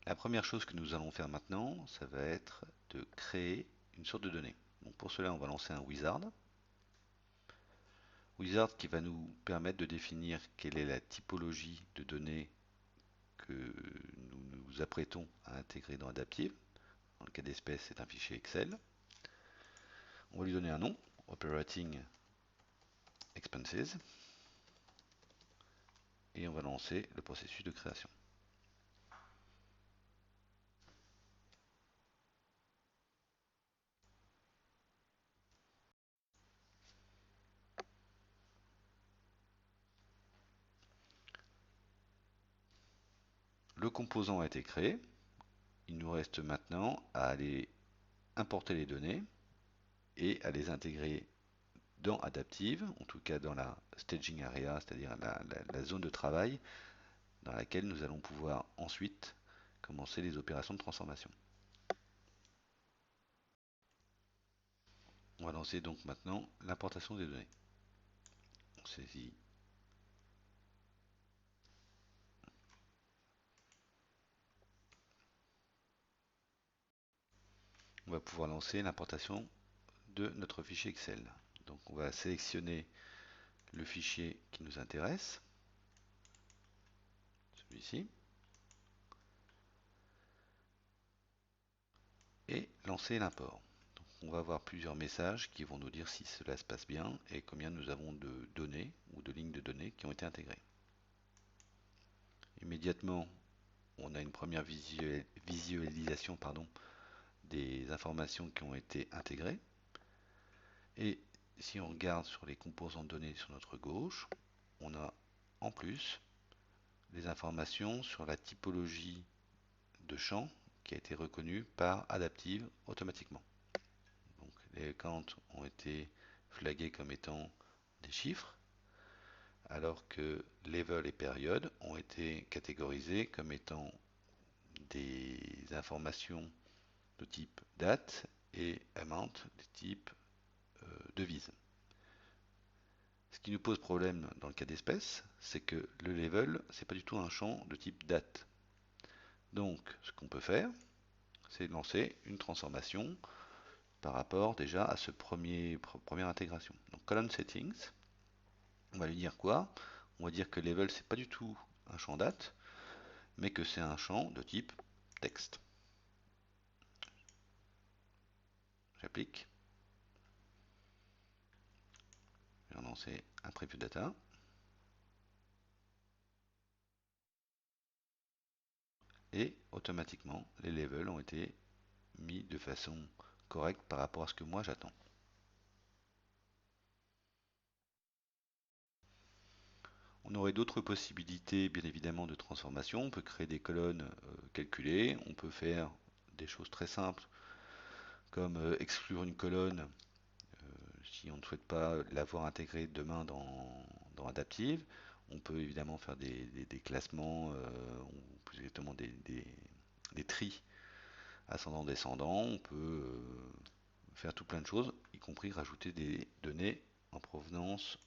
La première chose que nous allons faire maintenant, ça va être de créer une sorte de donnée. Donc pour cela, on va lancer un wizard. Wizard qui va nous permettre de définir quelle est la typologie de données que nous nous apprêtons à intégrer dans Adaptive. Dans le cas d'espèce, c'est un fichier Excel. On va lui donner un nom, Operating Expenses, et on va lancer le processus de création. Le composant a été créé. Il nous reste maintenant à aller importer les données et à les intégrer dans Adaptive, en tout cas dans la staging area, c'est-à-dire la zone de travail dans laquelle nous allons pouvoir ensuite commencer les opérations de transformation. On va lancer donc maintenant l'importation des données. On saisit. On va pouvoir lancer l'importation de notre fichier Excel. Donc on va sélectionner le fichier qui nous intéresse, celui-ci, et lancer l'import. On va avoir plusieurs messages qui vont nous dire si cela se passe bien et combien nous avons de données ou de lignes de données qui ont été intégrées. Immédiatement, on a une première visualisation des informations qui ont été intégrées. Et si on regarde sur les composants de données sur notre gauche, on a en plus des informations sur la typologie de champ qui a été reconnue par Adaptive automatiquement. Donc les accounts ont été flagués comme étant des chiffres, alors que level et période ont été catégorisés comme étant des informations de type date et amount de type devise. Ce qui nous pose problème dans le cas d'espèce, c'est que le level, c'est pas du tout un champ de type date. Donc, ce qu'on peut faire, c'est lancer une transformation par rapport déjà à ce première intégration. Donc, column settings, on va lui dire quoi? On va dire que level, c'est pas du tout un champ date, mais que c'est un champ de type texte. J'applique. Je vais lancer un preview data. Et automatiquement, les levels ont été mis de façon correcte par rapport à ce que moi j'attends. On aurait d'autres possibilités, bien évidemment, de transformation. On peut créer des colonnes calculées. On peut faire des choses très simples, comme exclure une colonne si on ne souhaite pas l'avoir intégrée demain dans Adaptive. On peut évidemment faire des classements, ou plus exactement des tris ascendant-descendant. On peut faire tout plein de choses, y compris rajouter des données en provenance